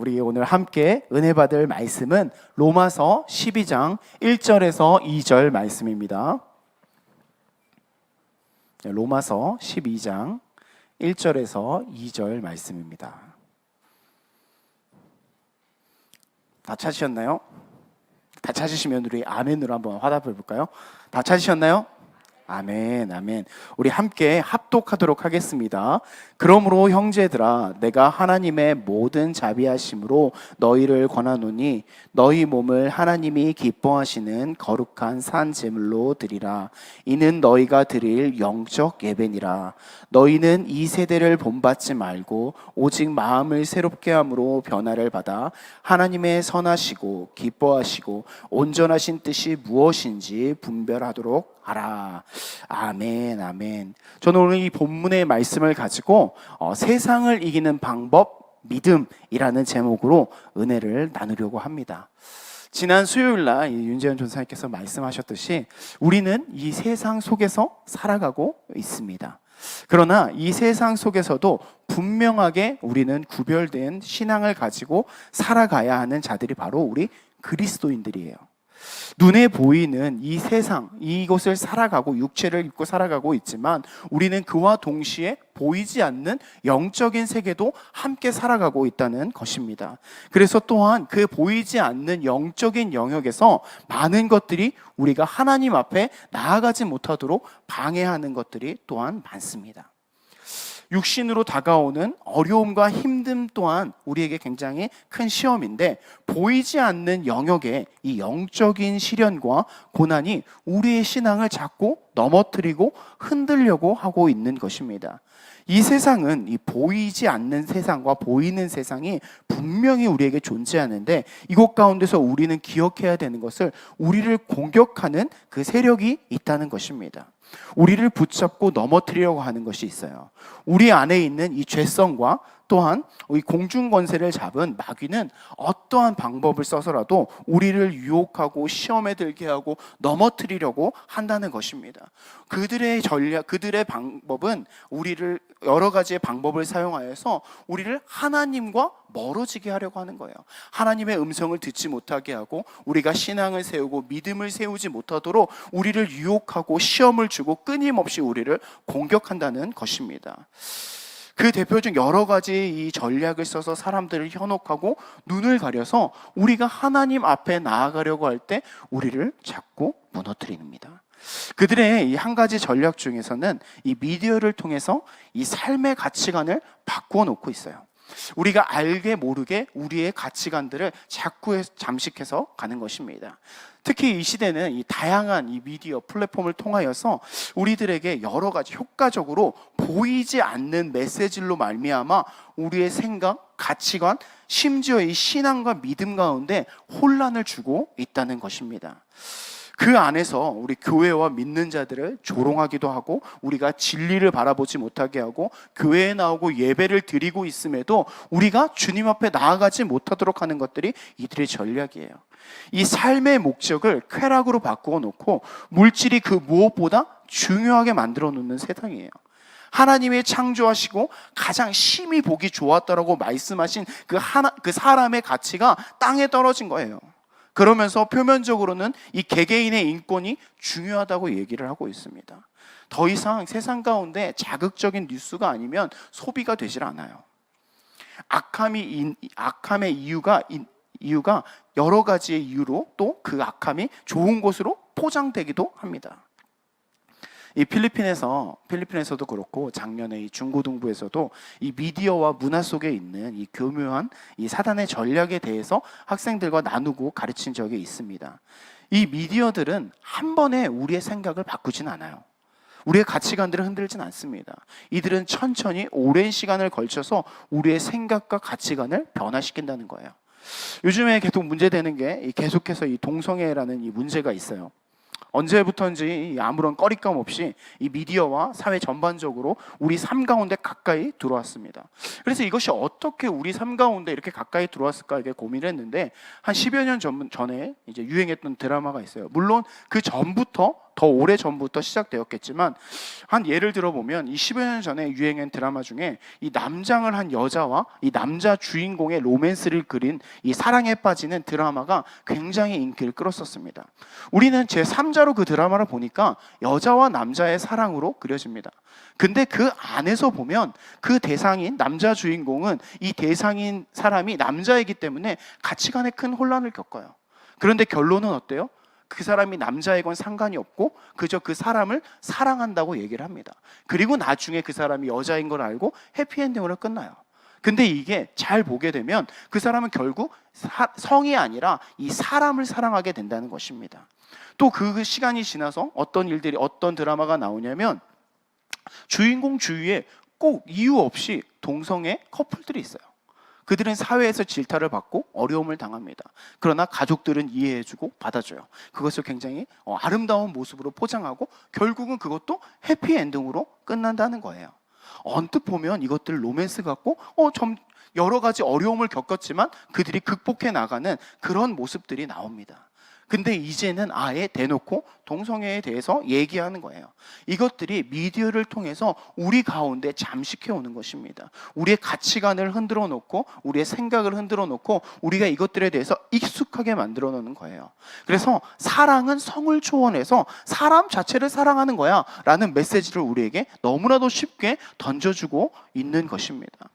우리 오늘 함께 은혜 받을 말씀은 로마서 12장 1절에서 2절 말씀입니다. 로마서 12장 1절에서 2절 말씀입니다. 다 찾으셨나요? 다 찾으시면 우리 아멘으로 한번 화답해 볼까요? 다 찾으셨나요? 아멘, 아멘. 우리 함께 합독하도록 하겠습니다. 그러므로 형제들아, 내가 하나님의 모든 자비하심으로 너희를 권하노니 너희 몸을 하나님이 기뻐하시는 거룩한 산 제물로 드리라. 이는 너희가 드릴 영적 예배니라. 너희는 이 세대를 본받지 말고 오직 마음을 새롭게 함으로 변화를 받아 하나님의 선하시고 기뻐하시고 온전하신 뜻이 무엇인지 분별하도록 하라. 아멘, 아멘. 저는 오늘 이 본문의 말씀을 가지고 세상을 이기는 방법, 믿음이라는 제목으로 은혜를 나누려고 합니다. 지난 수요일날 윤재현 전사님께서 말씀하셨듯이 우리는 이 세상 속에서 살아가고 있습니다. 그러나 이 세상 속에서도 분명하게 우리는 구별된 신앙을 가지고 살아가야 하는 자들이 바로 우리 그리스도인들이에요. 눈에 보이는 이 세상, 이곳을 살아가고 육체를 입고 살아가고 있지만 우리는 그와 동시에 보이지 않는 영적인 세계도 함께 살아가고 있다는 것입니다. 그래서 또한 그 보이지 않는 영적인 영역에서 많은 것들이 우리가 하나님 앞에 나아가지 못하도록 방해하는 것들이 또한 많습니다. 육신으로 다가오는 어려움과 힘듦 또한 우리에게 굉장히 큰 시험인데, 보이지 않는 영역의 이 영적인 시련과 고난이 우리의 신앙을 자꾸 넘어뜨리고 흔들려고 하고 있는 것입니다. 이 세상은 이 보이지 않는 세상과 보이는 세상이 분명히 우리에게 존재하는데, 이곳 가운데서 우리는 기억해야 되는 것을 우리를 공격하는 그 세력이 있다는 것입니다. 우리를 붙잡고 넘어뜨리려고 하는 것이 있어요. 우리 안에 있는 이 죄성과 또한 이 공중권세를 잡은 마귀는 어떠한 방법을 써서라도 우리를 유혹하고 시험에 들게 하고 넘어뜨리려고 한다는 것입니다. 그들의 전략, 그들의 방법은 우리를 여러 가지의 방법을 사용하여서 우리를 하나님과 멀어지게 하려고 하는 거예요. 하나님의 음성을 듣지 못하게 하고 우리가 신앙을 세우고 믿음을 세우지 못하도록 우리를 유혹하고 시험을 주고 끊임없이 우리를 공격한다는 것입니다. 그 대표적 여러 가지 이 전략을 써서 사람들을 현혹하고 눈을 가려서 우리가 하나님 앞에 나아가려고 할 때 우리를 자꾸 무너뜨립니다. 그들의 이 한 가지 전략 중에서는 이 미디어를 통해서 이 삶의 가치관을 바꾸어 놓고 있어요. 우리가 알게 모르게 우리의 가치관들을 자꾸 잠식해서 가는 것입니다. 특히 이 시대는 이 다양한 이 미디어 플랫폼을 통하여서 우리들에게 여러 가지 효과적으로 보이지 않는 메시지로 말미암아 우리의 생각, 가치관, 심지어 이 신앙과 믿음 가운데 혼란을 주고 있다는 것입니다. 그 안에서 우리 교회와 믿는 자들을 조롱하기도 하고 우리가 진리를 바라보지 못하게 하고 교회에 나오고 예배를 드리고 있음에도 우리가 주님 앞에 나아가지 못하도록 하는 것들이 이들의 전략이에요. 이 삶의 목적을 쾌락으로 바꾸어 놓고 물질이 그 무엇보다 중요하게 만들어 놓는 세상이에요. 하나님의 창조하시고 가장 심히 보기 좋았다라고 말씀하신 그 사람의 가치가 땅에 떨어진 거예요. 그러면서 표면적으로는 이 개개인의 인권이 중요하다고 얘기를 하고 있습니다. 더 이상 세상 가운데 자극적인 뉴스가 아니면 소비가 되질 않아요. 악함의 이유가 여러 가지의 이유로 또 그 악함이 좋은 것으로 포장되기도 합니다. 이 필리핀에서도 그렇고 작년에 이 중고등부에서도 이 미디어와 문화 속에 있는 이 교묘한 이 사단의 전략에 대해서 학생들과 나누고 가르친 적이 있습니다. 이 미디어들은 한 번에 우리의 생각을 바꾸진 않아요. 우리의 가치관들을 흔들진 않습니다. 이들은 천천히 오랜 시간을 걸쳐서 우리의 생각과 가치관을 변화시킨다는 거예요. 요즘에 계속 문제되는 게 계속해서 이 동성애라는 이 문제가 있어요. 언제부턴지 아무런 꺼리낌 없이 이 미디어와 사회 전반적으로 우리 삶 가운데 가까이 들어왔습니다. 그래서 이것이 어떻게 우리 삶 가운데 이렇게 가까이 들어왔을까 이렇게 고민을 했는데, 한 10여 년 전에 이제 유행했던 드라마가 있어요. 물론 그 전부터 더 오래 전부터 시작되었겠지만, 한 예를 들어보면 이 10여 년 전에 유행한 드라마 중에 이 남장을 한 여자와 이 남자 주인공의 로맨스를 그린 이 사랑에 빠지는 드라마가 굉장히 인기를 끌었었습니다. 우리는 제3자로 그 드라마를 보니까 여자와 남자의 사랑으로 그려집니다. 근데 그 안에서 보면 그 대상인 남자 주인공은 이 대상인 사람이 남자이기 때문에 가치관에 큰 혼란을 겪어요. 그런데 결론은 어때요? 그 사람이 남자이건 상관이 없고 그저 그 사람을 사랑한다고 얘기를 합니다. 그리고 나중에 그 사람이 여자인 걸 알고 해피엔딩으로 끝나요. 근데 이게 잘 보게 되면 그 사람은 결국 성이 아니라 이 사람을 사랑하게 된다는 것입니다. 또 그 시간이 지나서 어떤 드라마가 나오냐면, 주인공 주위에 꼭 이유 없이 동성애 커플들이 있어요. 그들은 사회에서 질타를 받고 어려움을 당합니다. 그러나 가족들은 이해해주고 받아줘요. 그것을 굉장히 아름다운 모습으로 포장하고 결국은 그것도 해피엔딩으로 끝난다는 거예요. 언뜻 보면 이것들 로맨스 같고 좀 여러 가지 어려움을 겪었지만 그들이 극복해 나가는 그런 모습들이 나옵니다. 근데 이제는 아예 대놓고 동성애에 대해서 얘기하는 거예요. 이것들이 미디어를 통해서 우리 가운데 잠식해 오는 것입니다. 우리의 가치관을 흔들어 놓고 우리의 생각을 흔들어 놓고 우리가 이것들에 대해서 익숙하게 만들어 놓는 거예요. 그래서 사랑은 성을 초월해서 사람 자체를 사랑하는 거야 라는 메시지를 우리에게 너무나도 쉽게 던져주고 있는 것입니다.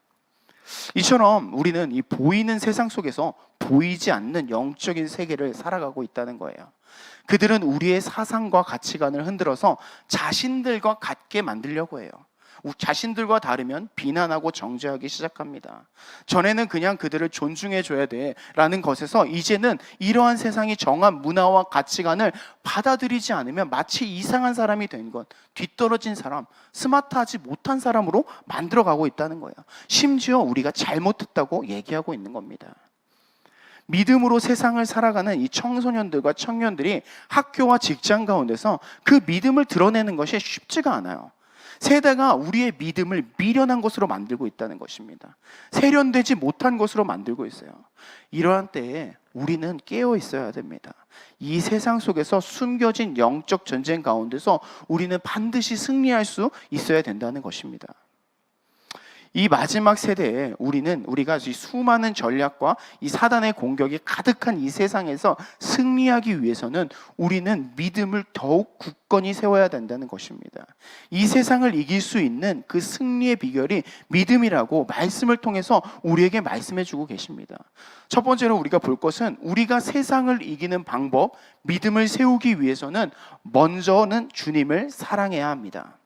이처럼 우리는 이 보이는 세상 속에서 보이지 않는 영적인 세계를 살아가고 있다는 거예요. 그들은 우리의 사상과 가치관을 흔들어서 자신들과 같게 만들려고 해요. 자신들과 다르면 비난하고 정죄하기 시작합니다. 전에는 그냥 그들을 존중해줘야 돼 라는 것에서 이제는 이러한 세상이 정한 문화와 가치관을 받아들이지 않으면 마치 이상한 사람이 된 것, 뒤떨어진 사람, 스마트하지 못한 사람으로 만들어가고 있다는 거예요. 심지어 우리가 잘못했다고 얘기하고 있는 겁니다. 믿음으로 세상을 살아가는 이 청소년들과 청년들이 학교와 직장 가운데서 그 믿음을 드러내는 것이 쉽지가 않아요. 세대가 우리의 믿음을 미련한 것으로 만들고 있다는 것입니다. 세련되지 못한 것으로 만들고 있어요. 이러한 때에 우리는 깨어 있어야 됩니다. 이 세상 속에서 숨겨진 영적 전쟁 가운데서 우리는 반드시 승리할 수 있어야 된다는 것입니다. 이 마지막 세대에 우리가 이 수많은 전략과 이 사단의 공격이 가득한 이 세상에서 승리하기 위해서는 우리는 믿음을 더욱 굳건히 세워야 된다는 것입니다. 이 세상을 이길 수 있는 그 승리의 비결이 믿음이라고 말씀을 통해서 우리에게 말씀해 주고 계십니다. 첫 번째로 우리가 볼 것은 우리가 세상을 이기는 방법, 믿음을 세우기 위해서는 먼저는 주님을 사랑해야 합니다.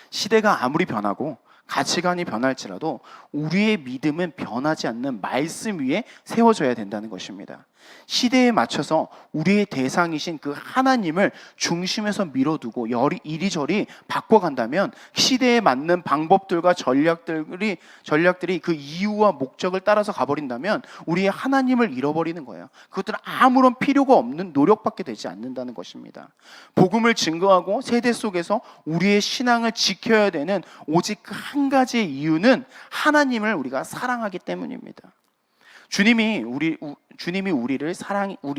시대가 아무리 변하고 가치관이 변할지라도 우리의 믿음은 변하지 않는 말씀 위에 세워져야 된다는 것입니다. 시대에 맞춰서 우리의 대상이신 그 하나님을 중심에서 밀어두고 이리저리 바꿔간다면 시대에 맞는 방법들과 전략들이 그 이유와 목적을 따라서 가버린다면 우리의 하나님을 잃어버리는 거예요. 그것들은 아무런 필요가 없는 노력밖에 되지 않는다는 것입니다. 복음을 증거하고 세대 속에서 우리의 신앙을 지켜야 되는 오직 그 한 가지의 이유는 하나님을 우리가 사랑하기 때문입니다. 주님이 우리의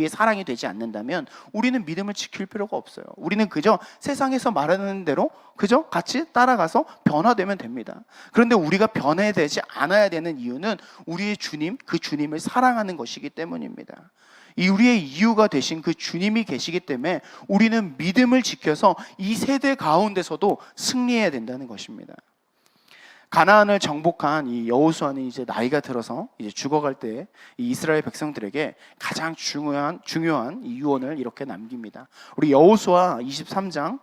사랑이 되지 않는다면 우리는 믿음을 지킬 필요가 없어요. 우리는 그저 세상에서 말하는 대로 그저 같이 따라가서 변화되면 됩니다. 그런데 우리가 변화되지 않아야 되는 이유는 우리의 주님, 그 주님을 사랑하는 것이기 때문입니다. 우리의 이유가 되신 그 주님이 계시기 때문에 우리는 믿음을 지켜서 이 세대 가운데서도 승리해야 된다는 것입니다. 가나안을 정복한 이 여호수아는 이제 나이가 들어서 이제 죽어갈 때 이 이스라엘 백성들에게 가장 중요한 이 유언을 이렇게 남깁니다. 우리 여호수아 23장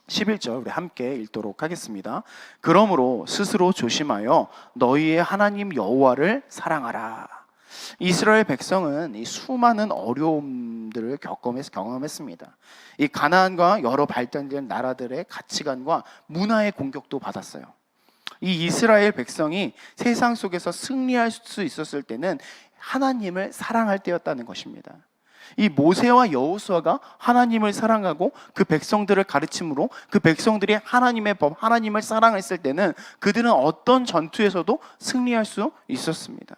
11절 우리 함께 읽도록 하겠습니다. 그러므로 스스로 조심하여 너희의 하나님 여호와를 사랑하라. 이스라엘 백성은 이 수많은 어려움들을 경험했습니다. 이 가나안과 여러 발달된 나라들의 가치관과 문화의 공격도 받았어요. 이 이스라엘 백성이 세상 속에서 승리할 수 있었을 때는 하나님을 사랑할 때였다는 것입니다. 이 모세와 여호수아가 하나님을 사랑하고 그 백성들을 가르침으로 그 백성들이 하나님의 법, 하나님을 사랑했을 때는 그들은 어떤 전투에서도 승리할 수 있었습니다.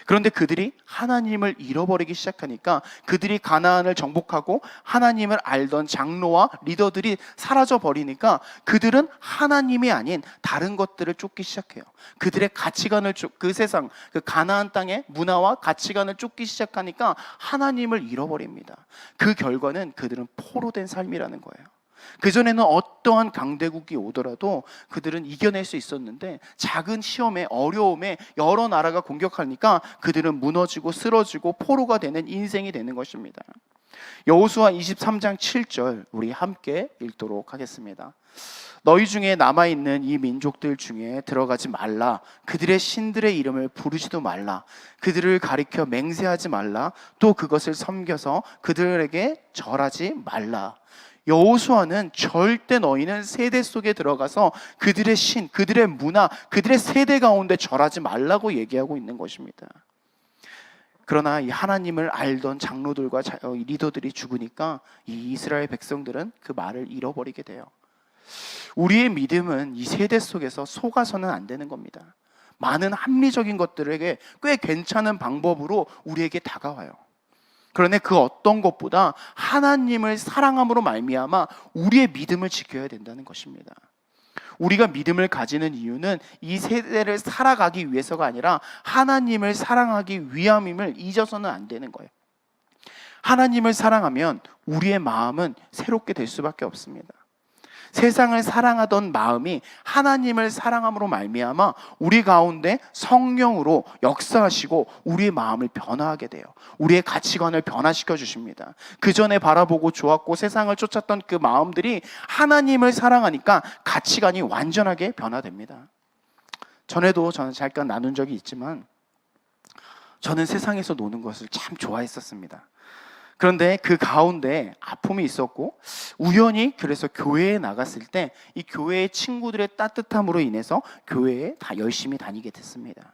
그런데 그들이 하나님을 잃어버리기 시작하니까 그들이 가나안을 정복하고 하나님을 알던 장로와 리더들이 사라져 버리니까 그들은 하나님이 아닌 다른 것들을 쫓기 시작해요. 그들의 가치관을 그 세상, 그 가나안 땅의 문화와 가치관을 쫓기 시작하니까 하나님을 잃어버립니다. 그 결과는 그들은 포로된 삶이라는 거예요. 그전에는 어떠한 강대국이 오더라도 그들은 이겨낼 수 있었는데 작은 시험에, 어려움에 여러 나라가 공격하니까 그들은 무너지고 쓰러지고 포로가 되는 인생이 되는 것입니다. 여호수아 23장 7절 우리 함께 읽도록 하겠습니다. 너희 중에 남아있는 이 민족들 중에 들어가지 말라. 그들의 신들의 이름을 부르지도 말라. 그들을 가리켜 맹세하지 말라. 또 그것을 섬겨서 그들에게 절하지 말라. 여호수아는 절대 너희는 세대 속에 들어가서 그들의 신, 그들의 문화, 그들의 세대 가운데 절하지 말라고 얘기하고 있는 것입니다. 그러나 이 하나님을 알던 장로들과 리더들이 죽으니까 이 이스라엘 백성들은 그 말을 잃어버리게 돼요. 우리의 믿음은 이 세대 속에서 속아서는 안 되는 겁니다. 많은 합리적인 것들에게 꽤 괜찮은 방법으로 우리에게 다가와요. 그런데 그 어떤 것보다 하나님을 사랑함으로 말미암아 우리의 믿음을 지켜야 된다는 것입니다. 우리가 믿음을 가지는 이유는 이 세대를 살아가기 위해서가 아니라 하나님을 사랑하기 위함임을 잊어서는 안 되는 거예요. 하나님을 사랑하면 우리의 마음은 새롭게 될 수밖에 없습니다. 세상을 사랑하던 마음이 하나님을 사랑함으로 말미암아 우리 가운데 성령으로 역사하시고 우리의 마음을 변화하게 돼요. 우리의 가치관을 변화시켜 주십니다. 그 전에 바라보고 좋았고 세상을 쫓았던 그 마음들이 하나님을 사랑하니까 가치관이 완전하게 변화됩니다. 전에도 저는 잠깐 나눈 적이 있지만 저는 세상에서 노는 것을 참 좋아했었습니다. 그런데 그 가운데 아픔이 있었고 우연히 그래서 교회에 나갔을 때 이 교회의 친구들의 따뜻함으로 인해서 교회에 다 열심히 다니게 됐습니다.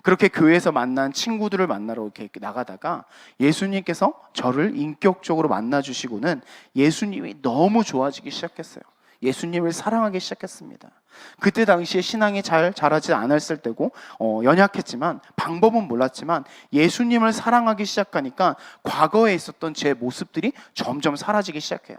그렇게 교회에서 만난 친구들을 만나러 이렇게 나가다가 예수님께서 저를 인격적으로 만나주시고는 예수님이 너무 좋아지기 시작했어요. 예수님을 사랑하기 시작했습니다. 그때 당시에 신앙이 잘 자라지 않았을 때고 연약했지만 방법은 몰랐지만 예수님을 사랑하기 시작하니까 과거에 있었던 제 모습들이 점점 사라지기 시작해요.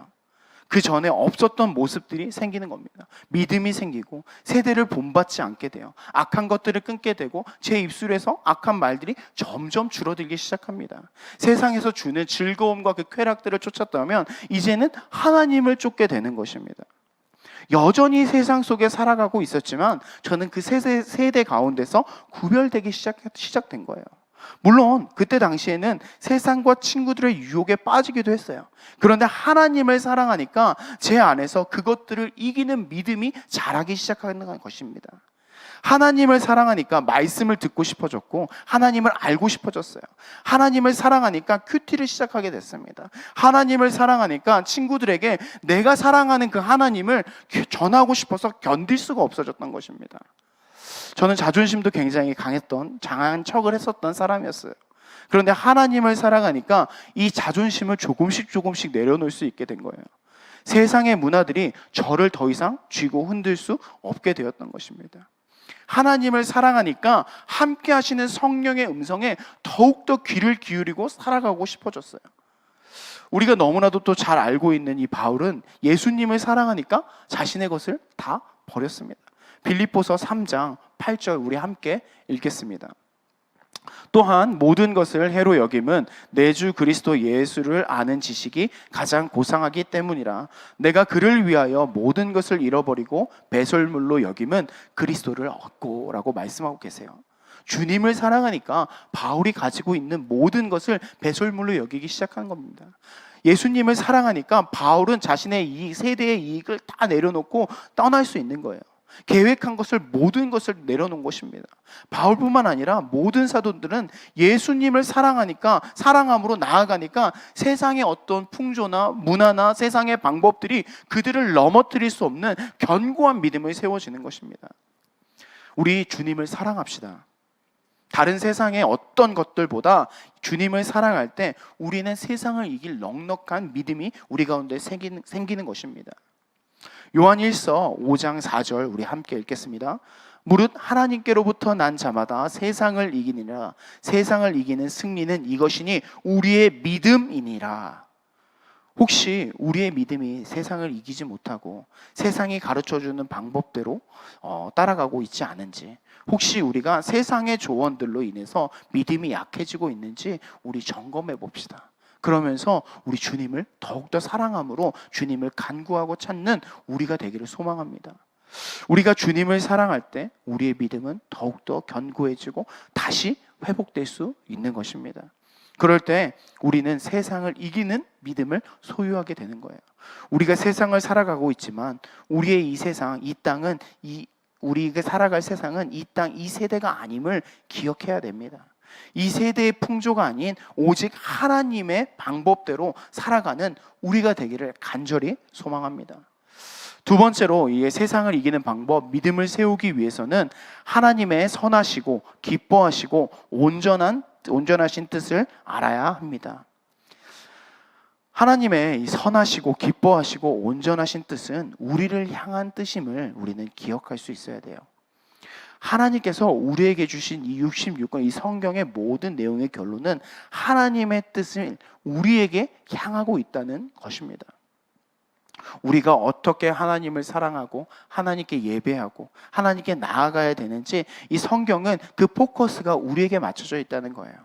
그 전에 없었던 모습들이 생기는 겁니다. 믿음이 생기고 세대를 본받지 않게 돼요. 악한 것들을 끊게 되고 제 입술에서 악한 말들이 점점 줄어들기 시작합니다. 세상에서 주는 즐거움과 그 쾌락들을 쫓았다면 이제는 하나님을 쫓게 되는 것입니다. 여전히 세상 속에 살아가고 있었지만 저는 그 세대 가운데서 구별되기 시작된 거예요. 물론 그때 당시에는 세상과 친구들의 유혹에 빠지기도 했어요. 그런데 하나님을 사랑하니까 제 안에서 그것들을 이기는 믿음이 자라기 시작하는 것입니다. 하나님을 사랑하니까 말씀을 듣고 싶어졌고 하나님을 알고 싶어졌어요. 하나님을 사랑하니까 큐티를 시작하게 됐습니다. 하나님을 사랑하니까 친구들에게 내가 사랑하는 그 하나님을 전하고 싶어서 견딜 수가 없어졌던 것입니다. 저는 자존심도 굉장히 강한 척을 했었던 사람이었어요. 그런데 하나님을 사랑하니까 이 자존심을 조금씩 내려놓을 수 있게 된 거예요. 세상의 문화들이 저를 더 이상 쥐고 흔들 수 없게 되었던 것입니다. 하나님을 사랑하니까 함께 하시는 성령의 음성에 더욱더 귀를 기울이고 살아가고 싶어졌어요. 우리가 너무나도 또 잘 알고 있는 이 바울은 예수님을 사랑하니까 자신의 것을 다 버렸습니다. 빌립보서 3장 8절 우리 함께 읽겠습니다. 또한 모든 것을 해로 여김은 내 주 그리스도 예수를 아는 지식이 가장 고상하기 때문이라. 내가 그를 위하여 모든 것을 잃어버리고 배설물로 여김은 그리스도를 얻고 라고 말씀하고 계세요. 주님을 사랑하니까 바울이 가지고 있는 모든 것을 배설물로 여기기 시작한 겁니다. 예수님을 사랑하니까 바울은 자신의 이 세대의 이익을 다 내려놓고 떠날 수 있는 거예요. 계획한 것을 모든 것을 내려놓은 것입니다. 바울뿐만 아니라 모든 사도들은 예수님을 사랑하니까 사랑함으로 나아가니까 세상의 어떤 풍조나 문화나 세상의 방법들이 그들을 넘어뜨릴 수 없는 견고한 믿음을 세워지는 것입니다. 우리 주님을 사랑합시다. 다른 세상의 어떤 것들보다 주님을 사랑할 때 우리는 세상을 이길 넉넉한 믿음이 우리 가운데 생기는 것입니다. 요한 1서 5장 4절 우리 함께 읽겠습니다. 무릇 하나님께로부터 난 자마다 세상을 이기니라. 세상을 이기는 승리는 이것이니 우리의 믿음이니라. 혹시 우리의 믿음이 세상을 이기지 못하고 세상이 가르쳐주는 방법대로 따라가고 있지 않은지, 혹시 우리가 세상의 조언들로 인해서 믿음이 약해지고 있는지 우리 점검해 봅시다. 그러면서 우리 주님을 더욱더 사랑함으로 주님을 간구하고 찾는 우리가 되기를 소망합니다. 우리가 주님을 사랑할 때 우리의 믿음은 더욱더 견고해지고 다시 회복될 수 있는 것입니다. 그럴 때 우리는 세상을 이기는 믿음을 소유하게 되는 거예요. 우리가 세상을 살아가고 있지만 우리의 이 세상, 이 땅은 우리가 살아갈 세상은 이 땅, 이 세대가 아님을 기억해야 됩니다. 이 세대의 풍조가 아닌 오직 하나님의 방법대로 살아가는 우리가 되기를 간절히 소망합니다. 두 번째로, 이 세상을 이기는 방법, 믿음을 세우기 위해서는 하나님의 선하시고 기뻐하시고 온전하신 뜻을 알아야 합니다. 하나님의 이 선하시고 기뻐하시고 온전하신 뜻은 우리를 향한 뜻임을 우리는 기억할 수 있어야 돼요. 하나님께서 우리에게 주신 이 66권, 이 성경의 모든 내용의 결론은 하나님의 뜻을 우리에게 향하고 있다는 것입니다. 우리가 어떻게 하나님을 사랑하고 하나님께 예배하고 하나님께 나아가야 되는지 이 성경은 그 포커스가 우리에게 맞춰져 있다는 거예요.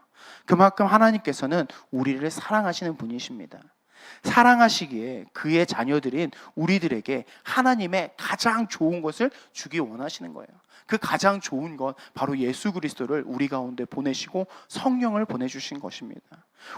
그만큼 하나님께서는 우리를 사랑하시는 분이십니다. 사랑하시기에 그의 자녀들인 우리들에게 하나님의 가장 좋은 것을 주기 원하시는 거예요. 그 가장 좋은 것, 바로 예수 그리스도를 우리 가운데 보내시고 성령을 보내주신 것입니다.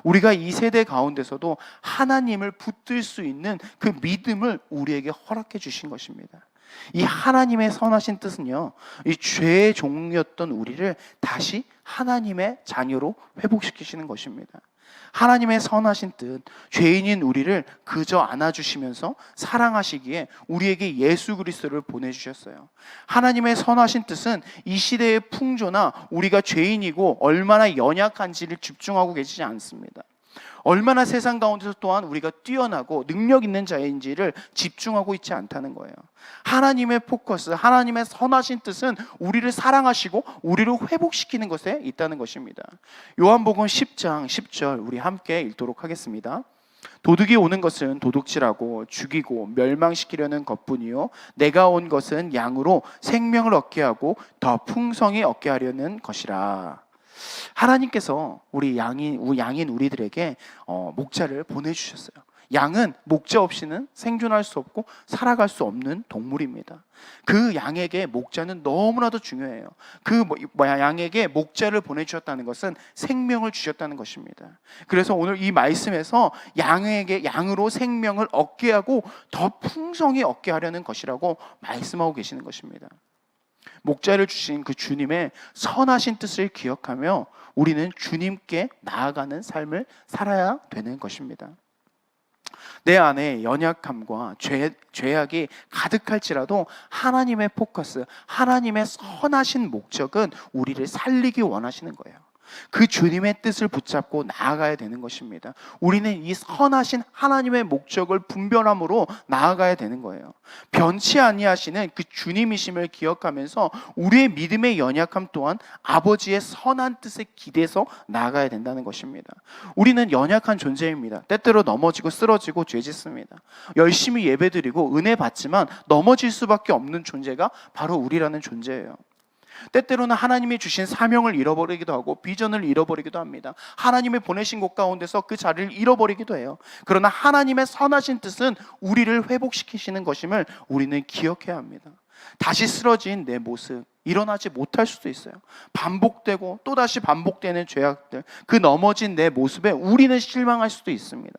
우리가 이 세대 가운데서도 하나님을 붙들 수 있는 그 믿음을 우리에게 허락해 주신 것입니다. 이 하나님의 선하신 뜻은요, 이 죄의 종이었던 우리를 다시 하나님의 자녀로 회복시키시는 것입니다. 하나님의 선하신 뜻, 죄인인 우리를 그저 안아주시면서 사랑하시기에 우리에게 예수 그리스도를 보내주셨어요. 하나님의 선하신 뜻은 이 시대의 풍조나 우리가 죄인이고 얼마나 연약한지를 집중하고 계시지 않습니다. 얼마나 세상 가운데서 또한 우리가 뛰어나고 능력 있는 자인지를 집중하고 있지 않다는 거예요. 하나님의 포커스, 하나님의 선하신 뜻은 우리를 사랑하시고 우리를 회복시키는 것에 있다는 것입니다. 요한복음 10장 10절 우리 함께 읽도록 하겠습니다. 도둑이 오는 것은 도둑질하고 죽이고 멸망시키려는 것뿐이요 내가 온 것은 양으로 생명을 얻게 하고 더 풍성히 얻게 하려는 것이라. 하나님께서 우리 양인 우리들에게 목자를 보내주셨어요. 양은 목자 없이는 생존할 수 없고 살아갈 수 없는 동물입니다. 그 양에게 목자는 너무나도 중요해요. 그 양에게 목자를 보내주셨다는 것은 생명을 주셨다는 것입니다. 그래서 오늘 이 말씀에서 양으로 생명을 얻게 하고 더 풍성히 얻게 하려는 것이라고 말씀하고 계시는 것입니다. 목자를 주신 그 주님의 선하신 뜻을 기억하며 우리는 주님께 나아가는 삶을 살아야 되는 것입니다. 내 안에 연약함과 죄악이 가득할지라도 하나님의 포커스, 하나님의 선하신 목적은 우리를 살리기 원하시는 거예요. 그 주님의 뜻을 붙잡고 나아가야 되는 것입니다. 우리는 이 선하신 하나님의 목적을 분별함으로 나아가야 되는 거예요. 변치 아니하시는 그 주님이심을 기억하면서 우리의 믿음의 연약함 또한 아버지의 선한 뜻에 기대서 나아가야 된다는 것입니다. 우리는 연약한 존재입니다. 때때로 넘어지고 쓰러지고 죄짓습니다. 열심히 예배드리고 은혜 받지만 넘어질 수밖에 없는 존재가 바로 우리라는 존재예요. 때때로는 하나님이 주신 사명을 잃어버리기도 하고 비전을 잃어버리기도 합니다. 하나님이 보내신 곳 가운데서 그 자리를 잃어버리기도 해요. 그러나 하나님의 선하신 뜻은 우리를 회복시키시는 것임을 우리는 기억해야 합니다. 다시 쓰러진 내 모습, 일어나지 못할 수도 있어요. 반복되고 또다시 반복되는 죄악들, 그 넘어진 내 모습에 우리는 실망할 수도 있습니다.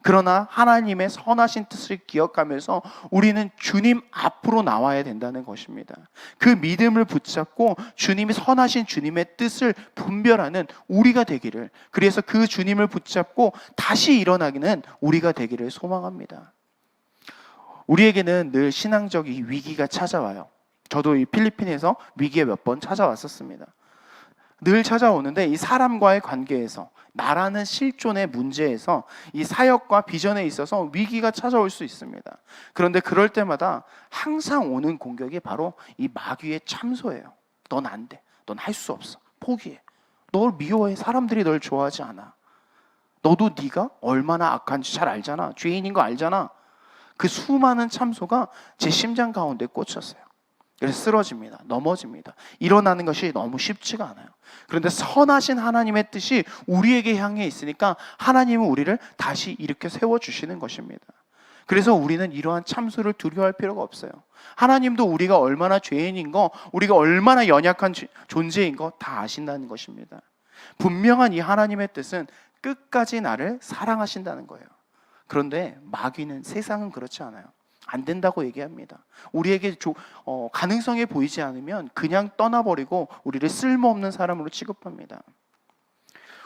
그러나 하나님의 선하신 뜻을 기억하면서 우리는 주님 앞으로 나와야 된다는 것입니다. 그 믿음을 붙잡고 주님이 선하신 주님의 뜻을 분별하는 우리가 되기를, 그래서 그 주님을 붙잡고 다시 일어나기는 우리가 되기를 소망합니다. 우리에게는 늘 신앙적인 위기가 찾아와요. 저도 이 필리핀에서 위기에 몇 번 찾아왔었습니다. 늘 찾아오는데 이 사람과의 관계에서, 나라는 실존의 문제에서 이 사역과 비전에 있어서 위기가 찾아올 수 있습니다. 그런데 그럴 때마다 항상 오는 공격이 바로 이 마귀의 참소예요. 넌 안 돼. 넌 할 수 없어. 포기해. 널 미워해. 사람들이 널 좋아하지 않아. 너도 네가 얼마나 악한지 잘 알잖아. 죄인인 거 알잖아. 그 수많은 참소가 제 심장 가운데 꽂혔어요. 그래서 쓰러집니다. 넘어집니다. 일어나는 것이 너무 쉽지가 않아요. 그런데 선하신 하나님의 뜻이 우리에게 향해 있으니까 하나님은 우리를 다시 일으켜 세워주시는 것입니다. 그래서 우리는 이러한 참소를 두려워할 필요가 없어요. 하나님도 우리가 얼마나 죄인인 거, 우리가 얼마나 연약한 존재인 거 다 아신다는 것입니다. 분명한 이 하나님의 뜻은 끝까지 나를 사랑하신다는 거예요. 그런데 마귀는, 세상은 그렇지 않아요. 안 된다고 얘기합니다. 우리에게 가능성이 보이지 않으면 그냥 떠나버리고 우리를 쓸모없는 사람으로 취급합니다.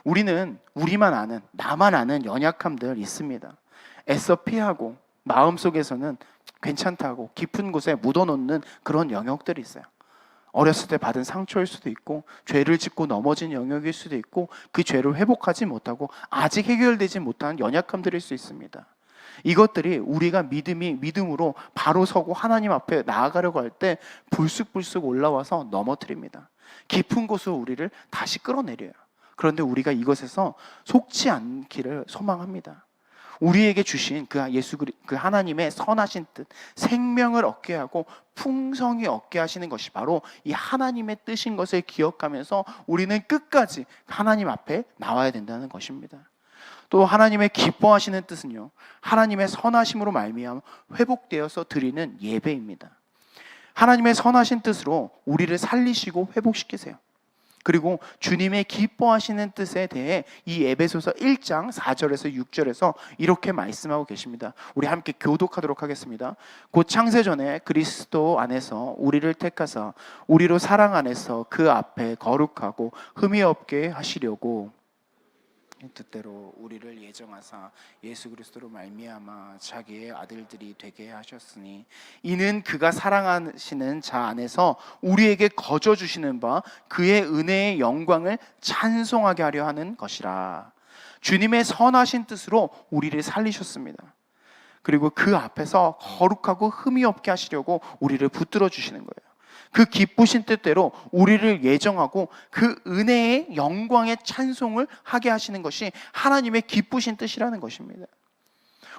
우리는 우리만 아는, 나만 아는 연약함들 있습니다. 애써 피하고 마음속에서는 괜찮다고 깊은 곳에 묻어놓는 그런 영역들이 있어요. 어렸을 때 받은 상처일 수도 있고, 죄를 짓고 넘어진 영역일 수도 있고, 그 죄를 회복하지 못하고 아직 해결되지 못한 연약함들일 수 있습니다. 이것들이 우리가 믿음으로 바로 서고 하나님 앞에 나아가려고 할 때 불쑥불쑥 올라와서 넘어뜨립니다. 깊은 곳으로 우리를 다시 끌어내려요. 그런데 우리가 이것에서 속지 않기를 소망합니다. 우리에게 주신 그 하나님의 선하신 뜻, 생명을 얻게 하고 풍성히 얻게 하시는 것이 바로 이 하나님의 뜻인 것을 기억하면서 우리는 끝까지 하나님 앞에 나와야 된다는 것입니다. 또 하나님의 기뻐하시는 뜻은요, 하나님의 선하심으로 말미암아 회복되어서 드리는 예배입니다. 하나님의 선하신 뜻으로 우리를 살리시고 회복시키세요. 그리고 주님의 기뻐하시는 뜻에 대해 이 에베소서 1장 4절에서 6절에서 이렇게 말씀하고 계십니다. 우리 함께 교독하도록 하겠습니다. 곧 창세전에 그리스도 안에서 우리를 택하사 우리로 사랑 안에서 그 앞에 거룩하고 흠이 없게 하시려고 뜻대로 우리를 예정하사 예수 그리스도로 말미암아 자기의 아들들이 되게 하셨으니 이는 그가 사랑하시는 자 안에서 우리에게 거저 주시는 바 그의 은혜의 영광을 찬송하게 하려 하는 것이라. 주님의 선하신 뜻으로 우리를 살리셨습니다. 그리고 그 앞에서 거룩하고 흠이 없게 하시려고 우리를 붙들어 주시는 거예요. 그 기쁘신 뜻대로 우리를 예정하고 그 은혜의 영광의 찬송을 하게 하시는 것이 하나님의 기쁘신 뜻이라는 것입니다.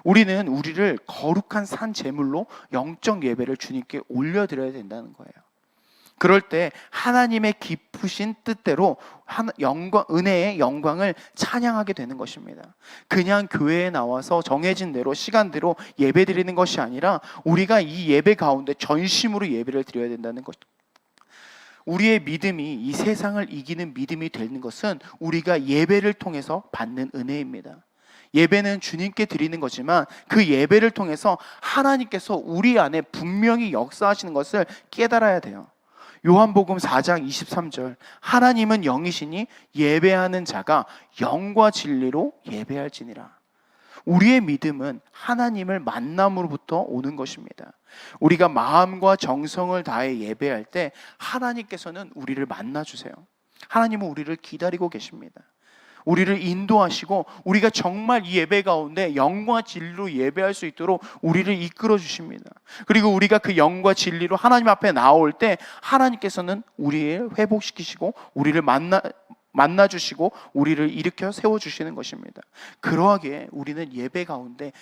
우리는 우리를 거룩한 산 제물로 영적 예배를 주님께 올려드려야 된다는 거예요. 그럴 때 하나님의 기쁘신 뜻대로 은혜의 영광을 찬양하게 되는 것입니다. 그냥 교회에 나와서 정해진 대로 시간대로 예배 드리는 것이 아니라 우리가 이 예배 가운데 전심으로 예배를 드려야 된다는 것. 우리의 믿음이 이 세상을 이기는 믿음이 되는 것은 우리가 예배를 통해서 받는 은혜입니다. 예배는 주님께 드리는 거지만 그 예배를 통해서 하나님께서 우리 안에 분명히 역사하시는 것을 깨달아야 돼요. 요한복음 4장 23절, 하나님은 영이시니 예배하는 자가 영과 진리로 예배할지니라. 우리의 믿음은 하나님을 만남으로부터 오는 것입니다. 우리가 마음과 정성을 다해 예배할 때 하나님께서는 우리를 만나주세요. 하나님은 우리를 기다리고 계십니다. 우리를 인도하시고 우리가 정말 이 예배 가운데 영과 진리로 예배할 수 있도록 우리를 이끌어 주십니다. 그리고 우리가 그 영과 진리로 하나님 앞에 나올 때 하나님께서는 우리를 회복시키시고 우리를 만나주시고 우리를 일으켜 세워주시는 것입니다. 그러하기에 우리는 예배 가운데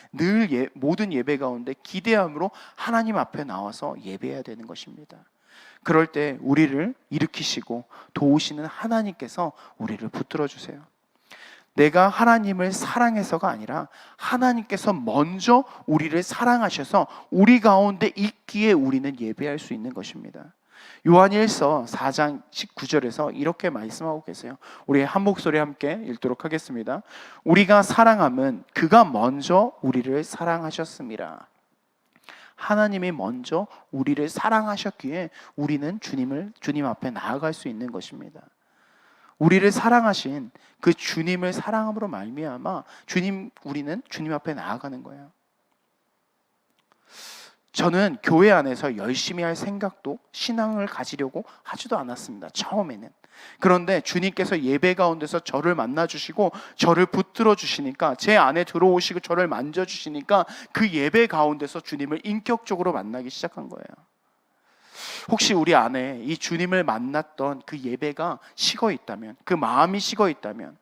모든 예배 가운데 기대함으로 하나님 앞에 나와서 예배해야 되는 것입니다. 그럴 때 우리를 일으키시고 도우시는 하나님께서 우리를 붙들어 주세요. 내가 하나님을 사랑해서가 아니라 하나님께서 먼저 우리를 사랑하셔서 우리 가운데 있기에 우리는 예배할 수 있는 것입니다. 요한일서 4장 19절에서 이렇게 말씀하고 계세요. 우리 한 목소리 함께 읽도록 하겠습니다. 우리가 사랑함은 그가 먼저 우리를 사랑하셨습니다. 하나님이 먼저 우리를 사랑하셨기에 우리는 주님 앞에 나아갈 수 있는 것입니다. 우리를 사랑하신 그 주님을 사랑함으로 말미암아 우리는 주님 앞에 나아가는 거예요. 저는 교회 안에서 열심히 할 생각도 신앙을 가지려고 하지도 않았습니다. 처음에는. 그런데 주님께서 예배 가운데서 저를 만나주시고 저를 붙들어 주시니까, 제 안에 들어오시고 저를 만져주시니까 그 예배 가운데서 주님을 인격적으로 만나기 시작한 거예요. 혹시 우리 안에 이 주님을 만났던 그 예배가 식어 있다면, 그 마음이 식어 있다면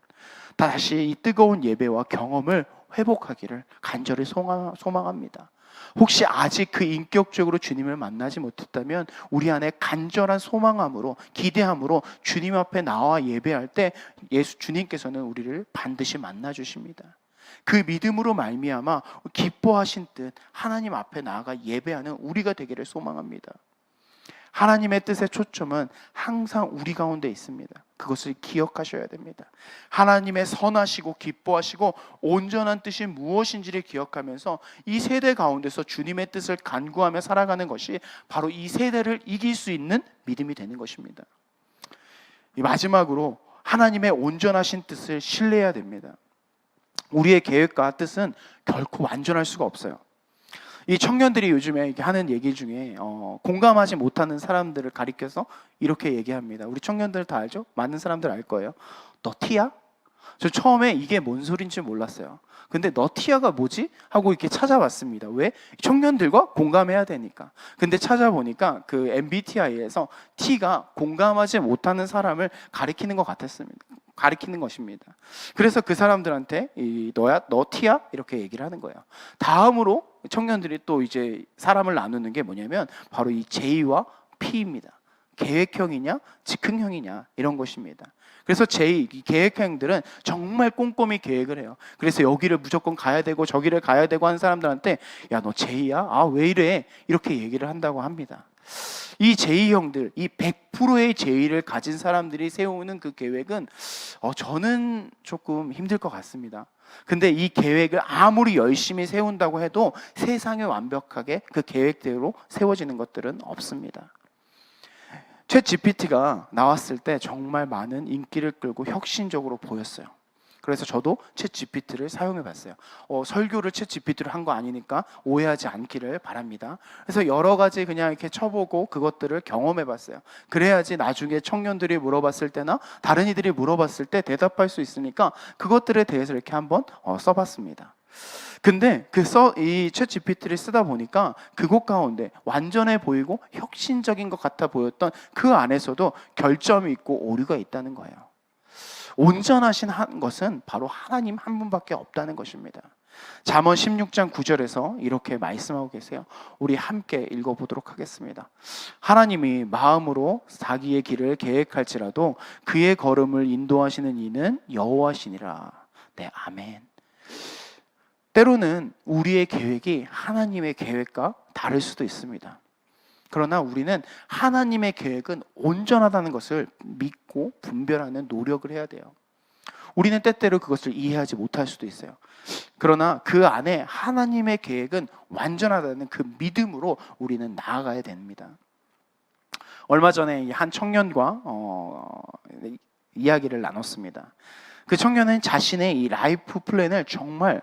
다시 이 뜨거운 예배와 경험을 회복하기를 간절히 소망합니다. 혹시 아직 그 인격적으로 주님을 만나지 못했다면 우리 안에 간절한 소망함으로, 기대함으로 주님 앞에 나와 예배할 때 주님께서는 우리를 반드시 만나 주십니다. 그 믿음으로 말미암아 기뻐하신 뜻 하나님 앞에 나아가 예배하는 우리가 되기를 소망합니다. 하나님의 뜻의 초점은 항상 우리 가운데 있습니다. 그것을 기억하셔야 됩니다. 하나님의 선하시고 기뻐하시고 온전한 뜻이 무엇인지를 기억하면서 이 세대 가운데서 주님의 뜻을 간구하며 살아가는 것이 바로 이 세대를 이길 수 있는 믿음이 되는 것입니다. 마지막으로 하나님의 온전하신 뜻을 신뢰해야 됩니다. 우리의 계획과 뜻은 결코 완전할 수가 없어요. 이 청년들이 요즘에 하는 얘기 중에 공감하지 못하는 사람들을 가리켜서 이렇게 얘기합니다. 우리 청년들 다 알죠? 많은 사람들 알 거예요. 너 티야? 저 처음에 이게 뭔 소린지 몰랐어요. 근데 너 티야가 뭐지? 하고 이렇게 찾아봤습니다. 왜? 청년들과 공감해야 되니까. 근데 찾아보니까 그 MBTI에서 T가 공감하지 못하는 사람을 가리키는 것 같았습니다. 가리키는 것입니다. 그래서 그 사람들한테 너야? 너 T야? 이렇게 얘기를 하는 거예요. 다음으로 청년들이 또 이제 사람을 나누는 게 뭐냐면 바로 이 J와 P입니다. 계획형이냐 즉흥형이냐 이런 것입니다. 그래서 이 계획형들은 정말 꼼꼼히 계획을 해요. 그래서 여기를 무조건 가야 되고 저기를 가야 되고 하는 사람들한테 야, 너 J야? 아, 왜 이래? 이렇게 얘기를 한다고 합니다. 이 J형들, 이 100%의 J를 가진 사람들이 세우는 그 계획은 저는 조금 힘들 것 같습니다. 근데 이 계획을 아무리 열심히 세운다고 해도 세상에 완벽하게 그 계획대로 세워지는 것들은 없습니다. 챗 GPT가 나왔을 때 정말 많은 인기를 끌고 혁신적으로 보였어요. 그래서 저도 챗 GPT를 사용해 봤어요. 설교를 챗 GPT로 한 거 아니니까 오해하지 않기를 바랍니다. 그래서 여러 가지 그냥 이렇게 쳐보고 그것들을 경험해 봤어요. 그래야지 나중에 청년들이 물어봤을 때나 다른 이들이 물어봤을 때 대답할 수 있으니까 그것들에 대해서 이렇게 한번 써봤습니다. 근데 이 챗 GPT를 쓰다 보니까 그곳 가운데 완전해 보이고 혁신적인 것 같아 보였던 그 안에서도 결점이 있고 오류가 있다는 거예요. 온전하신 것은 바로 하나님 한 분밖에 없다는 것입니다. 잠언 16장 9절에서 이렇게 말씀하고 계세요. 우리 함께 읽어보도록 하겠습니다. 하나님이 마음으로 자기의 길을 계획할지라도 그의 걸음을 인도하시는 이는 여호와시니라. 네, 아멘. 때로는 우리의 계획이 하나님의 계획과 다를 수도 있습니다. 그러나 우리는 하나님의 계획은 온전하다는 것을 믿고 분별하는 노력을 해야 돼요. 우리는 때때로 그것을 이해하지 못할 수도 있어요. 그러나 그 안에 하나님의 계획은 완전하다는 그 믿음으로 우리는 나아가야 됩니다. 얼마 전에 한 청년과 이야기를 나눴습니다. 그 청년은 자신의 이 라이프 플랜을 정말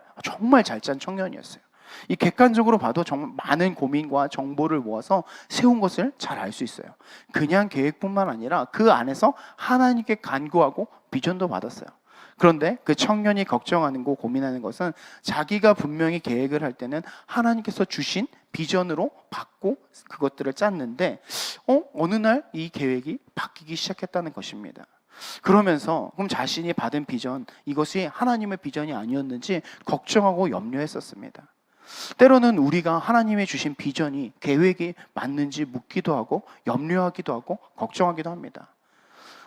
잘 짠 청년이었어요. 이 객관적으로 봐도 정말 많은 고민과 정보를 모아서 세운 것을 잘 알 수 있어요. 그냥 계획뿐만 아니라 그 안에서 하나님께 간구하고 비전도 받았어요. 그런데 그 청년이 걱정하는 거 고민하는 것은 자기가 분명히 계획을 할 때는 하나님께서 주신 비전으로 받고 그것들을 짰는데 어느 날 이 계획이 바뀌기 시작했다는 것입니다. 그러면서 그럼 자신이 받은 비전, 이것이 하나님의 비전이 아니었는지 걱정하고 염려했었습니다. 때로는 우리가 하나님이 주신 비전이 계획이 맞는지 묻기도 하고 염려하기도 하고 걱정하기도 합니다.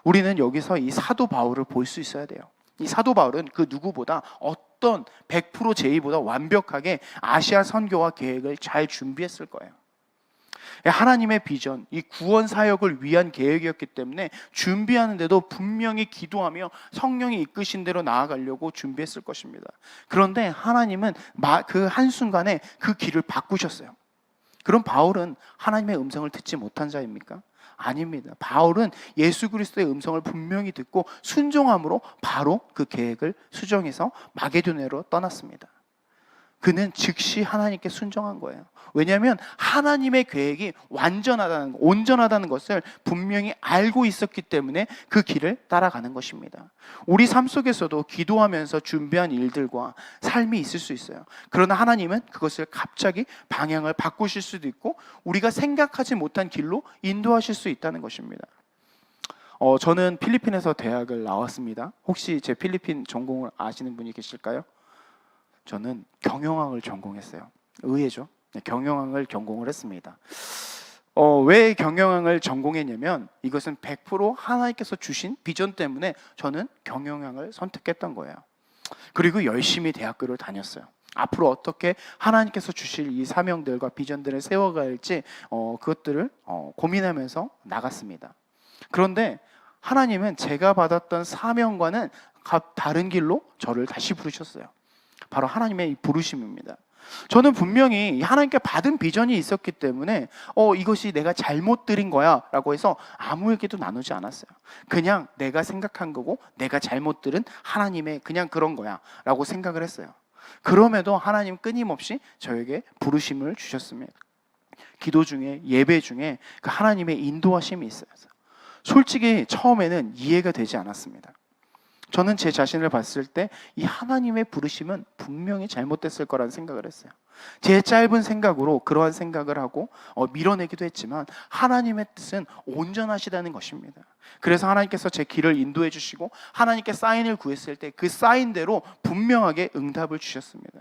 우리는 여기서 이 사도 바울을 볼 수 있어야 돼요. 이 사도 바울은 그 누구보다 어떤 100% 제의보다 완벽하게 아시아 선교와 계획을 잘 준비했을 거예요. 하나님의 비전, 이 구원 사역을 위한 계획이었기 때문에 준비하는데도 분명히 기도하며 성령이 이끄신 대로 나아가려고 준비했을 것입니다. 그런데 하나님은 그 한순간에 그 길을 바꾸셨어요. 그럼 바울은 하나님의 음성을 듣지 못한 자입니까? 아닙니다. 바울은 예수 그리스도의 음성을 분명히 듣고 순종함으로 바로 그 계획을 수정해서 마게도냐로 떠났습니다. 그는 즉시 하나님께 순종한 거예요. 왜냐하면 하나님의 계획이 온전하다는 것을 분명히 알고 있었기 때문에 그 길을 따라가는 것입니다. 우리 삶 속에서도 기도하면서 준비한 일들과 삶이 있을 수 있어요. 그러나 하나님은 그것을 갑자기 방향을 바꾸실 수도 있고 우리가 생각하지 못한 길로 인도하실 수 있다는 것입니다. 저는 필리핀에서 대학을 나왔습니다. 혹시 제 필리핀 전공을 아시는 분이 계실까요? 저는 경영학을 전공했어요. 의외죠. 네, 경영학을 전공을 했습니다. 왜 경영학을 전공했냐면 이것은 100% 하나님께서 주신 비전 때문에 저는 경영학을 선택했던 거예요. 그리고 열심히 대학교를 다녔어요. 앞으로 어떻게 하나님께서 주실 이 사명들과 비전들을 세워가야 할지 그것들을 고민하면서 나갔습니다. 그런데 하나님은 제가 받았던 사명과는 다른 길로 저를 다시 부르셨어요. 바로 하나님의 이 부르심입니다. 저는 분명히 하나님께 받은 비전이 있었기 때문에 이것이 내가 잘못 드린 거야 라고 해서 아무에게도 나누지 않았어요. 그냥 내가 생각한 거고 내가 잘못 들은 하나님의 그냥 그런 거야 라고 생각을 했어요. 그럼에도 하나님 끊임없이 저에게 부르심을 주셨습니다. 기도 중에 예배 중에 그 하나님의 인도하심이 있어요. 솔직히 처음에는 이해가 되지 않았습니다. 저는 제 자신을 봤을 때 이 하나님의 부르심은 분명히 잘못됐을 거라는 생각을 했어요. 제 짧은 생각으로 그러한 생각을 하고 밀어내기도 했지만 하나님의 뜻은 온전하시다는 것입니다. 그래서 하나님께서 제 길을 인도해 주시고 하나님께 사인을 구했을 때 그 사인대로 분명하게 응답을 주셨습니다.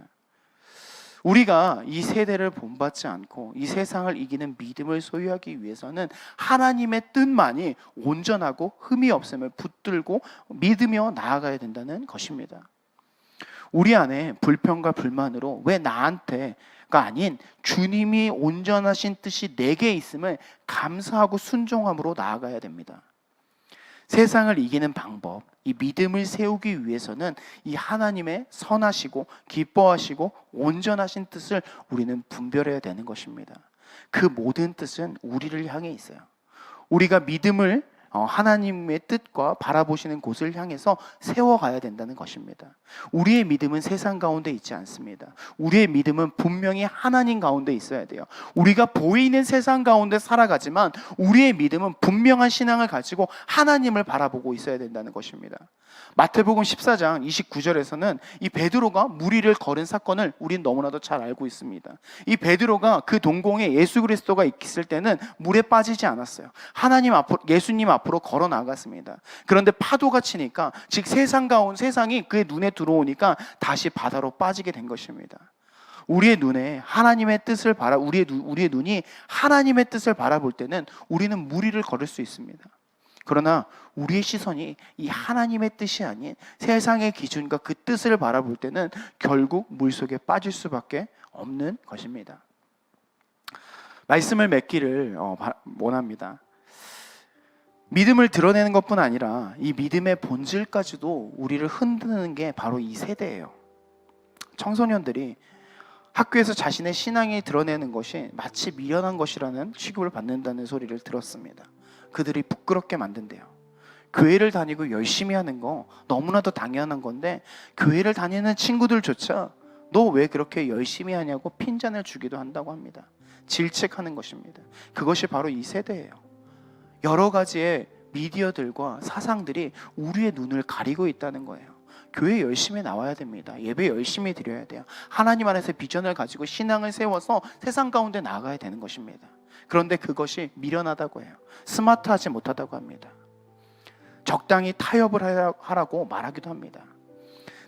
우리가 이 세대를 본받지 않고 이 세상을 이기는 믿음을 소유하기 위해서는 하나님의 뜻만이 온전하고 흠이 없음을 붙들고 믿으며 나아가야 된다는 것입니다. 우리 안에 불평과 불만으로 왜 나한테가 아닌 주님이 온전하신 뜻이 내게 있음을 감사하고 순종함으로 나아가야 됩니다. 세상을 이기는 방법, 이 믿음을 세우기 위해서는 이 하나님의 선하시고 기뻐하시고 온전하신 뜻을 우리는 분별해야 되는 것입니다. 그 모든 뜻은 우리를 향해 있어요. 우리가 믿음을 하나님의 뜻과 바라보시는 곳을 향해서 세워가야 된다는 것입니다. 우리의 믿음은 세상 가운데 있지 않습니다. 우리의 믿음은 분명히 하나님 가운데 있어야 돼요. 우리가 보이는 세상 가운데 살아가지만 우리의 믿음은 분명한 신앙을 가지고 하나님을 바라보고 있어야 된다는 것입니다. 마태복음 14장 29절에서는 이 베드로가 무리를 걸은 사건을 우린 너무나도 잘 알고 있습니다. 이 베드로가 그 동공에 예수 그리스도가 있을 때는 물에 빠지지 않았어요. 예수님 앞으로 걸어 나갔습니다. 그런데 파도가 치니까 즉 세상이 그의 눈에 들어오니까 다시 바다로 빠지게 된 것입니다. 우리의 눈에 하나님의 뜻을 우리의 눈이 하나님의 뜻을 바라볼 때는 우리는 무리를 걸을 수 있습니다. 그러나 우리의 시선이 이 하나님의 뜻이 아닌 세상의 기준과 그 뜻을 바라볼 때는 결국 물속에 빠질 수밖에 없는 것입니다. 말씀을 맺기를 원합니다. 믿음을 드러내는 것뿐 아니라 이 믿음의 본질까지도 우리를 흔드는 게 바로 이 세대예요. 청소년들이 학교에서 자신의 신앙이 드러내는 것이 마치 미련한 것이라는 취급을 받는다는 소리를 들었습니다. 그들이 부끄럽게 만든대요. 교회를 다니고 열심히 하는 거 너무나도 당연한 건데 교회를 다니는 친구들조차 너 왜 그렇게 열심히 하냐고 핀잔을 주기도 한다고 합니다. 질책하는 것입니다. 그것이 바로 이 세대예요. 여러 가지의 미디어들과 사상들이 우리의 눈을 가리고 있다는 거예요. 교회 열심히 나와야 됩니다. 예배 열심히 드려야 돼요. 하나님 안에서 비전을 가지고 신앙을 세워서 세상 가운데 나아가야 되는 것입니다. 그런데 그것이 미련하다고 해요. 스마트하지 못하다고 합니다. 적당히 타협을 하라고 말하기도 합니다.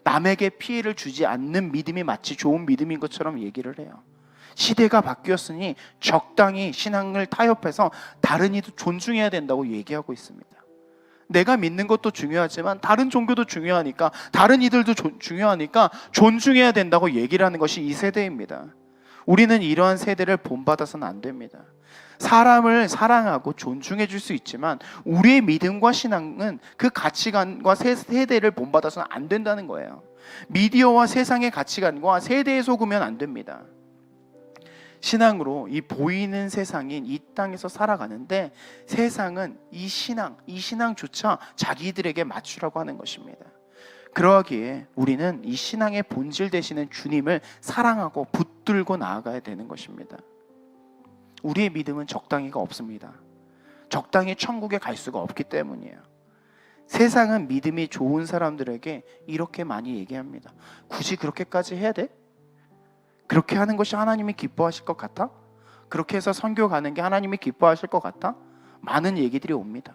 남에게 피해를 주지 않는 믿음이 마치 좋은 믿음인 것처럼 얘기를 해요. 시대가 바뀌었으니 적당히 신앙을 타협해서 다른 이도 존중해야 된다고 얘기하고 있습니다. 내가 믿는 것도 중요하지만 다른 종교도 중요하니까 다른 이들도 중요하니까 존중해야 된다고 얘기를 하는 것이 이 세대입니다. 우리는 이러한 세대를 본받아서는 안 됩니다. 사람을 사랑하고 존중해 줄 수 있지만 우리의 믿음과 신앙은 그 가치관과 세대를 본받아서는 안 된다는 거예요. 미디어와 세상의 가치관과 세대에 속으면 안 됩니다. 신앙으로 이 보이는 세상인 이 땅에서 살아가는데 세상은 이 신앙조차 자기들에게 맞추라고 하는 것입니다. 그러하기에 우리는 이 신앙의 본질 되시는 주님을 사랑하고 붙들고 나아가야 되는 것입니다. 우리의 믿음은 적당히가 없습니다. 적당히 천국에 갈 수가 없기 때문이에요. 세상은 믿음이 좋은 사람들에게 이렇게 많이 얘기합니다. 굳이 그렇게까지 해야 돼? 그렇게 하는 것이 하나님이 기뻐하실 것 같아? 그렇게 해서 선교 가는 게 하나님이 기뻐하실 것 같아? 많은 얘기들이 옵니다.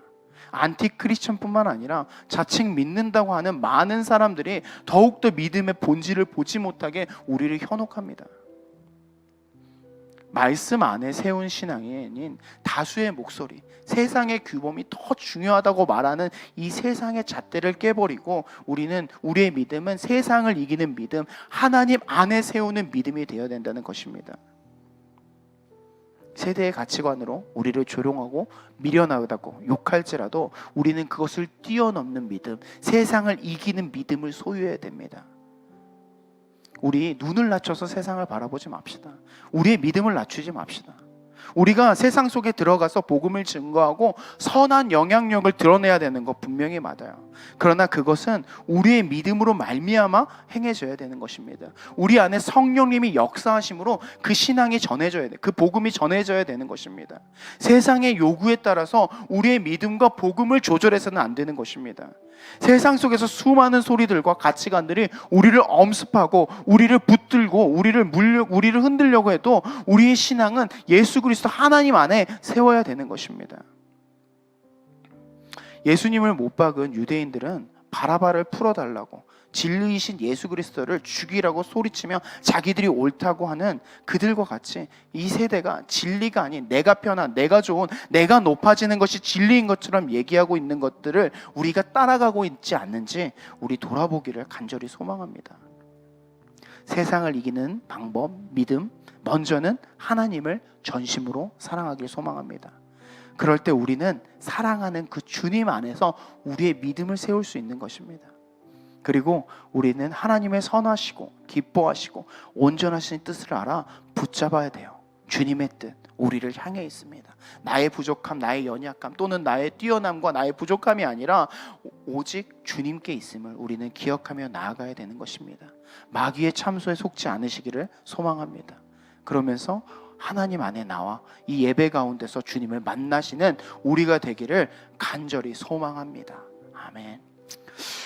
안티 크리스천뿐만 아니라 자칭 믿는다고 하는 많은 사람들이 더욱더 믿음의 본질을 보지 못하게 우리를 현혹합니다. 말씀 안에 세운 신앙이 아닌 다수의 목소리, 세상의 규범이 더 중요하다고 말하는 이 세상의 잣대를 깨버리고 우리는 우리의 믿음은 세상을 이기는 믿음, 하나님 안에 세우는 믿음이 되어야 된다는 것입니다. 세대의 가치관으로 우리를 조롱하고 미련하다고 욕할지라도 우리는 그것을 뛰어넘는 믿음, 세상을 이기는 믿음을 소유해야 됩니다. 우리 눈을 낮춰서 세상을 바라보지 맙시다. 우리의 믿음을 낮추지 맙시다. 우리가 세상 속에 들어가서 복음을 증거하고 선한 영향력을 드러내야 되는 것 분명히 맞아요. 그러나 그것은 우리의 믿음으로 말미암아 행해져야 되는 것입니다. 우리 안에 성령님이 역사하심으로 그 신앙이 전해져야 돼. 그 복음이 전해져야 되는 것입니다. 세상의 요구에 따라서 우리의 믿음과 복음을 조절해서는 안 되는 것입니다. 세상 속에서 수많은 소리들과 가치관들이 우리를 엄습하고 우리를 붙들고 우리를 흔들려고 해도 우리의 신앙은 예수 그리스도 하나님 안에 세워야 되는 것입니다. 예수님을 못 박은 유대인들은 바라바를 풀어달라고 진리이신 예수 그리스도를 죽이라고 소리치며 자기들이 옳다고 하는 그들과 같이 이 세대가 진리가 아닌 내가 편한, 내가 좋은, 내가 높아지는 것이 진리인 것처럼 얘기하고 있는 것들을 우리가 따라가고 있지 않는지 우리 돌아보기를 간절히 소망합니다. 세상을 이기는 방법, 믿음, 먼저는 하나님을 전심으로 사랑하길 소망합니다. 그럴 때 우리는 사랑하는 그 주님 안에서 우리의 믿음을 세울 수 있는 것입니다. 그리고 우리는 하나님의 선하시고 기뻐하시고 온전하신 뜻을 알아 붙잡아야 돼요. 주님의 뜻 우리를 향해 있습니다. 나의 부족함, 나의 연약함 또는 나의 뛰어남과 나의 부족함이 아니라 오직 주님께 있음을 우리는 기억하며 나아가야 되는 것입니다. 마귀의 참소에 속지 않으시기를 소망합니다. 그러면서 하나님 안에 나와 이 예배 가운데서 주님을 만나시는 우리가 되기를 간절히 소망합니다. 아멘.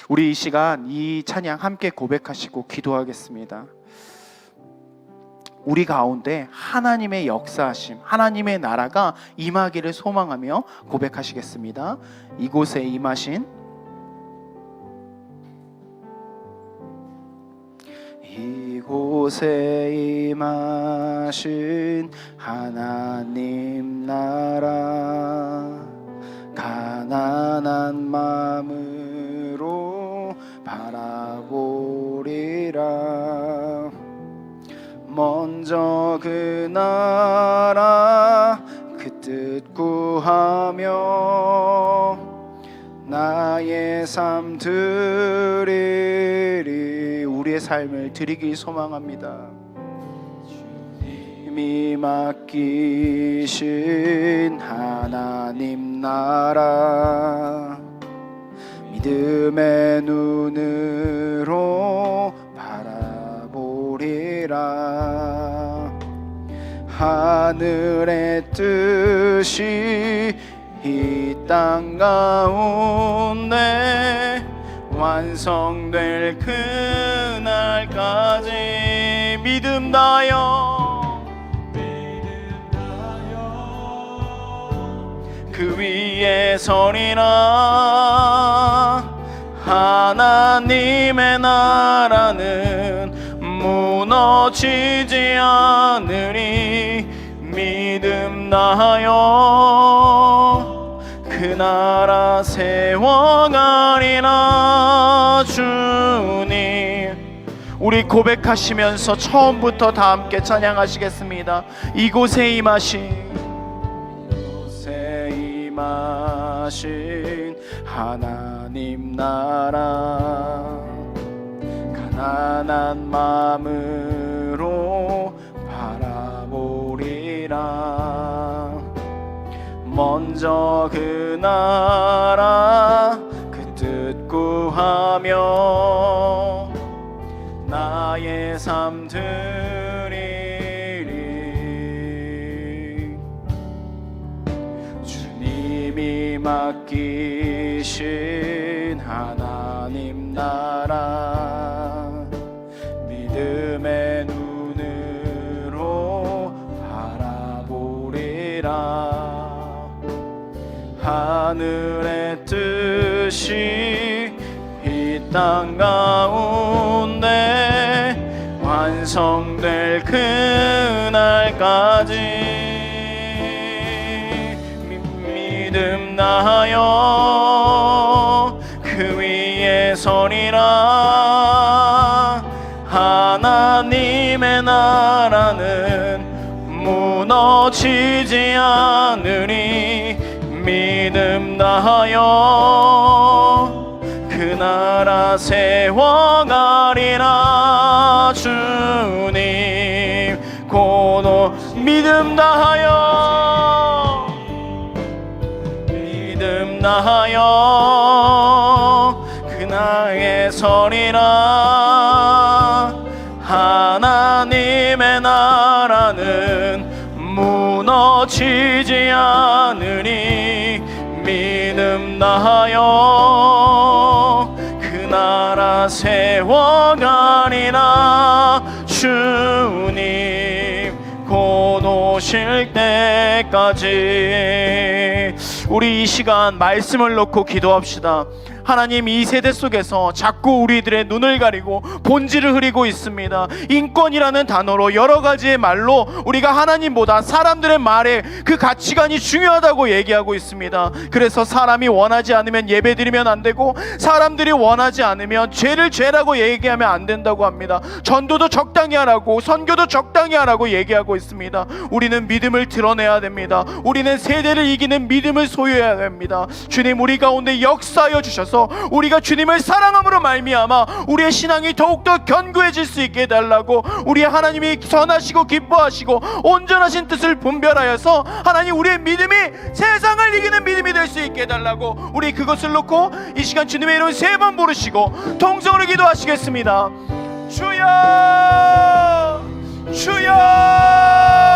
우리 이 시간 이 찬양 함께 고백하시고 기도하겠습니다. 우리 가운데 하나님의 역사하심, 하나님의 나라가 임하기를 소망하며 고백하시겠습니다. 이곳에 임하신 이곳에 임하신 하나님 나라 가난한 마음으로 바라보리라. 먼저 그 나라 그 뜻 구하며 나의 삶 드리리. 우리의 삶을 드리길 소망합니다. 주님이 맡기신 하나님 나라 믿음의 눈으로 바라보리라. 하늘의 뜻이 이 땅 가운데 완성될 그날까지 믿음 다여 그 위에 서리라. 하나님의 나라는 무너지지 않으리. 믿음 다하여 그 나라 세워가리라. 주님 우리 고백하시면서 처음부터 다 함께 찬양하시겠습니다. 이곳에 임하신 하나님 나라 가난한 마음으로 바라보리라. 먼저 그 나라 그 뜻 구하며 기뻐하며 나의 삶 드리리. 주님이 맡기신 하나님 나라 믿음의 눈으로 바라보리라. 하늘의 뜻이 이 땅 가운데 완성될 그날까지 믿음 나하여 그 위에 서리라. 하나님의 나라는 무너지지 않으리. 믿음 다하여 그 나라 세워가리라. 주님 고노 믿음 다하여 믿음 다하여 그 나라에 서리라. 하나님의 나라는 무너지지 않으니 믿음 다하여 그 나라 세워가리라. 주님 곧 오실 때까지. 우리 이 시간 말씀을 놓고 기도합시다. 하나님, 이 세대 속에서 자꾸 우리들의 눈을 가리고 본질을 흐리고 있습니다. 인권이라는 단어로 여러 가지의 말로 우리가 하나님보다 사람들의 말에 그 가치관이 중요하다고 얘기하고 있습니다. 그래서 사람이 원하지 않으면 예배드리면 안 되고, 사람들이 원하지 않으면 죄를 죄라고 얘기하면 안 된다고 합니다. 전도도 적당히 하라고, 선교도 적당히 하라고 얘기하고 있습니다. 우리는 믿음을 드러내야 됩니다. 우리는 세대를 이기는 믿음을 소유해야 됩니다. 주님, 우리 가운데 역사하여 주셔서 우리가 주님을 사랑함으로 말미암아 우리의 신앙이 더욱더 견고해질 수 있게 해달라고, 우리의 하나님이 선하시고 기뻐하시고 온전하신 뜻을 분별하여서 하나님 우리의 믿음이 세상을 이기는 믿음이 될 수 있게 해달라고, 우리 그것을 놓고 이 시간 주님의 이름 3번 부르시고 통성으로 기도하시겠습니다. 주여 주여